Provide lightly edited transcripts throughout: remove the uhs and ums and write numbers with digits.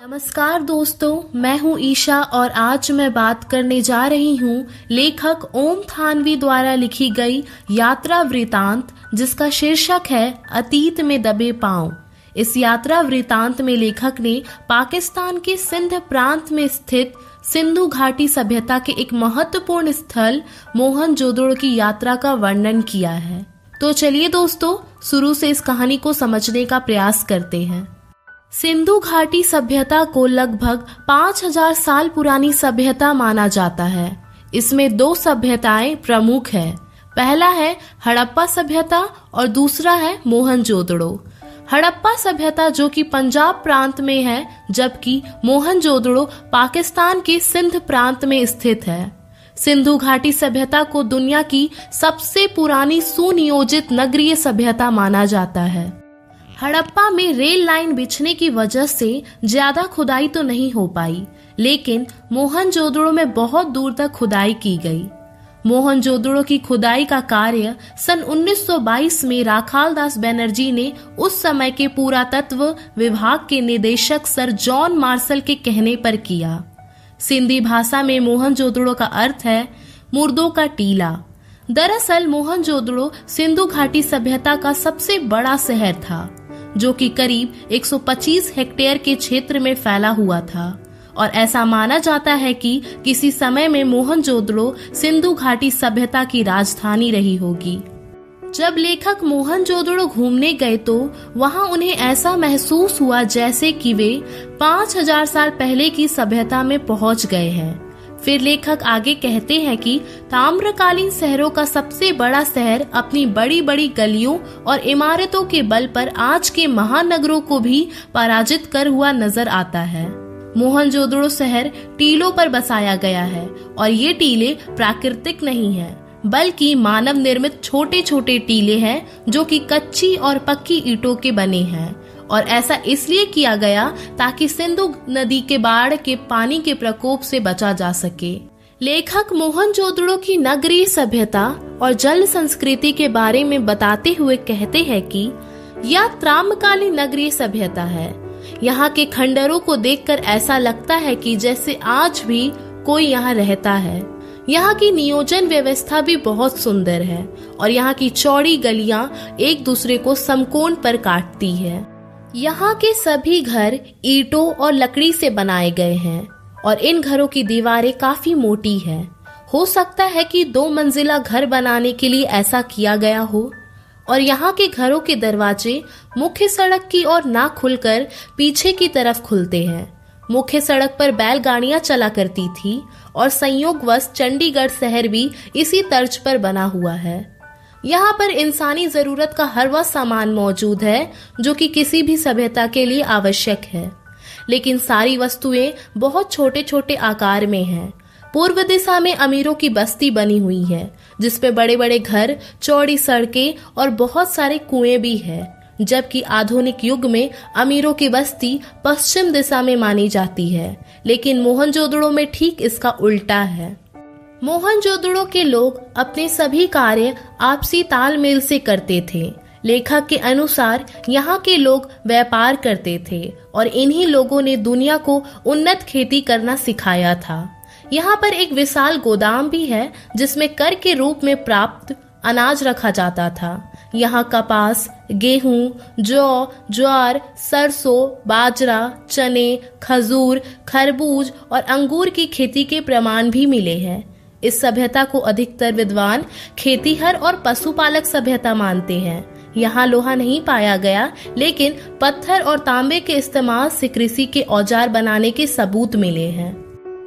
नमस्कार दोस्तों, मैं हूं ईशा और आज मैं बात करने जा रही हूं लेखक ओम थानवी द्वारा लिखी गई यात्रा वृतांत, जिसका शीर्षक है अतीत में दबे पांव। इस यात्रा वृतांत में लेखक ने पाकिस्तान के सिंध प्रांत में स्थित सिंधु घाटी सभ्यता के एक महत्वपूर्ण स्थल मोहनजोदड़ो की यात्रा का वर्णन किया है। तो चलिए दोस्तों, शुरू से इस कहानी को समझने का प्रयास करते हैं। सिंधु घाटी सभ्यता को लगभग 5000 साल पुरानी सभ्यता माना जाता है। इसमें दो सभ्यताएं प्रमुख है। पहला है हड़प्पा सभ्यता और दूसरा है मोहनजोदड़ो। हड़प्पा सभ्यता जो कि पंजाब प्रांत में है, जबकि मोहनजोदड़ो पाकिस्तान के सिंध प्रांत में स्थित है। सिंधु घाटी सभ्यता को दुनिया की सबसे पुरानी सुनियोजित नगरीय सभ्यता माना जाता है। हड़प्पा में रेल लाइन बिछने की वजह से ज्यादा खुदाई तो नहीं हो पाई, लेकिन मोहनजोदड़ो में बहुत दूर तक खुदाई की गई। मोहनजोदड़ो की खुदाई का कार्य सन 1922 में राखालदास बनर्जी ने उस समय के पुरातत्व विभाग के निदेशक सर जॉन मार्शल के कहने पर किया। सिंधी भाषा में मोहनजोदड़ो का अर्थ है मुर्दों का टीला। दरअसल मोहनजोदड़ो सिंधु घाटी सभ्यता का सबसे बड़ा शहर था, जो कि करीब 125 हेक्टेयर के क्षेत्र में फैला हुआ था, और ऐसा माना जाता है कि किसी समय में मोहनजोदड़ो सिंधु घाटी सभ्यता की राजधानी रही होगी। जब लेखक मोहनजोदड़ो घूमने गए तो वहां उन्हें ऐसा महसूस हुआ जैसे कि वे 5000 साल पहले की सभ्यता में पहुंच गए हैं। फिर लेखक आगे कहते हैं कि ताम्रकालीन शहरों का सबसे बड़ा शहर अपनी बड़ी बड़ी गलियों और इमारतों के बल पर आज के महानगरों को भी पराजित कर हुआ नजर आता है। मोहनजोदड़ो शहर टीलों पर बसाया गया है, और ये टीले प्राकृतिक नहीं है, बल्कि मानव निर्मित छोटे छोटे टीले हैं जो कि कच्ची और पक्की ईंटों के बने हैं। और ऐसा इसलिए किया गया ताकि सिंधु नदी के बाढ़ के पानी के प्रकोप से बचा जा सके। लेखक मोहनजोदड़ो की नगरीय सभ्यता और जल संस्कृति के बारे में बताते हुए कहते हैं कि यह ताम्रकालीन नगरीय सभ्यता है। यहाँ के खंडरों को देखकर ऐसा लगता है कि जैसे आज भी कोई यहाँ रहता है। यहाँ की नियोजन व्यवस्था भी बहुत सुंदर है, और यहाँ की चौड़ी गलियां एक दूसरे को समकोण पर काटती है। यहाँ के सभी घर ईंटों और लकड़ी से बनाए गए हैं, और इन घरों की दीवारें काफी मोटी हैं। हो सकता है कि 2 मंजिला घर बनाने के लिए ऐसा किया गया हो। और यहाँ के घरों के दरवाजे मुख्य सड़क की ओर ना खुलकर पीछे की तरफ खुलते हैं। मुख्य सड़क पर बैलगाड़ियां चला करती थी, और संयोगवश चंडीगढ़ शहर भी इसी तर्ज पर बना हुआ है। यहाँ पर इंसानी जरूरत का हर वह सामान मौजूद है जो कि किसी भी सभ्यता के लिए आवश्यक है, लेकिन सारी वस्तुएं बहुत छोटे छोटे आकार में हैं। पूर्व दिशा में अमीरों की बस्ती बनी हुई है, जिसपे बड़े बड़े घर, चौड़ी सड़कें और बहुत सारे कुएं भी है, जबकि आधुनिक युग में अमीरों की बस्ती पश्चिम दिशा में मानी जाती है। लेकिन मोहनजोदड़ो में ठीक इसका उल्टा है। मोहनजोदड़ो के लोग अपने सभी कार्य आपसी तालमेल से करते थे। लेखक के अनुसार यहाँ के लोग व्यापार करते थे, और इन्हीं लोगों ने दुनिया को उन्नत खेती करना सिखाया था। यहाँ पर एक विशाल गोदाम भी है, जिसमें कर के रूप में प्राप्त अनाज रखा जाता था। यहाँ कपास, गेहूं, जौ, ज्वार, सरसों, बाजरा, चने, खजूर, खरबूज और अंगूर की खेती के प्रमाण भी मिले हैं। इस सभ्यता को अधिकतर विद्वान खेतीहर और पशुपालक सभ्यता मानते हैं। यहाँ लोहा नहीं पाया गया, लेकिन पत्थर और तांबे के इस्तेमाल से कृषि के औजार बनाने के सबूत मिले हैं।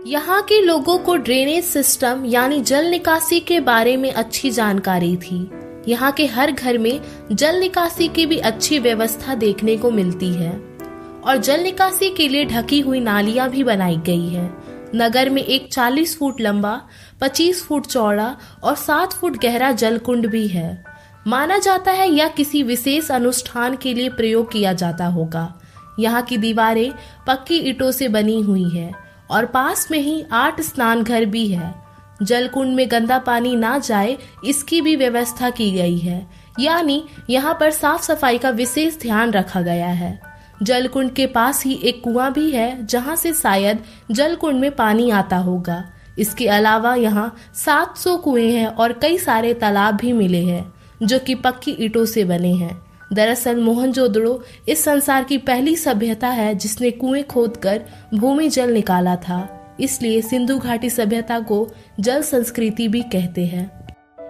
यहाँ के लोगों को ड्रेनेज सिस्टम यानी जल निकासी के बारे में अच्छी जानकारी थी। यहाँ के हर घर में जल निकासी की भी अच्छी व्यवस्था देखने को मिलती है, और जल निकासी के लिए ढकी हुई नालियां भी बनाई गई है। नगर में एक 40 फुट लंबा, 25 फुट चौड़ा और 7 फुट गहरा जलकुंड भी है। माना जाता है यह किसी विशेष अनुष्ठान के लिए प्रयोग किया जाता होगा। यहाँ की दीवारें पक्की ईंटों से बनी हुई है, और पास में ही 8 स्नान घर भी है। जलकुंड में गंदा पानी ना जाए, इसकी भी व्यवस्था की गई है, यानी यहाँ पर साफ सफाई का विशेष ध्यान रखा गया है। जलकुंड के पास ही एक कुआं भी है जहां से शायद जलकुंड में पानी आता होगा। इसके अलावा यहाँ 700 कुएं हैं और कई सारे तालाब भी मिले हैं जो कि पक्की ईंटों से बने हैं। दरअसल मोहनजोदड़ो इस संसार की पहली सभ्यता है जिसने कुएं खोदकर भूमि जल निकाला था, इसलिए सिंधु घाटी सभ्यता को जल संस्कृति भी कहते हैं।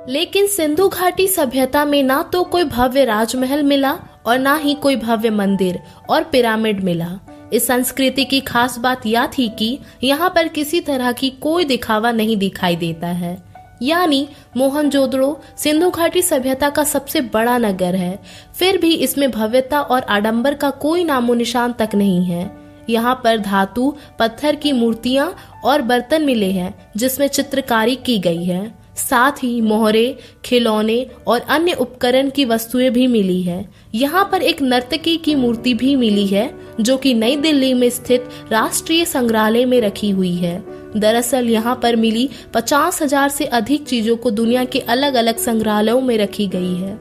लेकिन सिंधु घाटी सभ्यता में ना तो कोई भव्य राजमहल मिला और ना ही कोई भव्य मंदिर और पिरामिड मिला। इस संस्कृति की खास बात यह थी कि यहाँ पर किसी तरह की कोई दिखावा नहीं दिखाई देता है। यानी मोहनजोदड़ो सिंधु घाटी सभ्यता का सबसे बड़ा नगर है, फिर भी इसमें भव्यता और आडंबर का कोई नामो निशान तक नहीं है। यहाँ पर धातु, पत्थर की मूर्तियां और बर्तन मिले हैं जिसमें चित्रकारी की गई है। साथ ही मोहरे, खिलौने और अन्य उपकरण की वस्तुएं भी मिली है। यहाँ पर एक नर्तकी की मूर्ति भी मिली है जो कि नई दिल्ली में स्थित राष्ट्रीय संग्रहालय में रखी हुई है। दरअसल यहाँ पर मिली 50,000 से अधिक चीजों को दुनिया के अलग अलग संग्रहालयों में रखी गई है।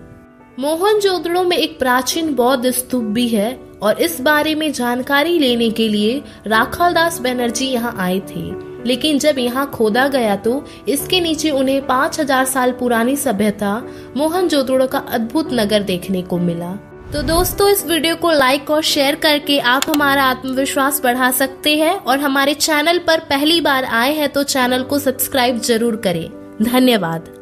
मोहनजोदड़ो में एक प्राचीन बौद्ध स्तूप भी है और इस बारे में जानकारी लेने के लिए राखालदास बनर्जी यहाँ आए थे। लेकिन जब यहाँ खोदा गया तो इसके नीचे उन्हें 5000 साल पुरानी सभ्यता मोहनजोदड़ो का अद्भुत नगर देखने को मिला। तो दोस्तों, इस वीडियो को लाइक और शेयर करके आप हमारा आत्मविश्वास बढ़ा सकते हैं और हमारे चैनल पर पहली बार आए हैं तो चैनल को सब्सक्राइब जरूर करें। धन्यवाद।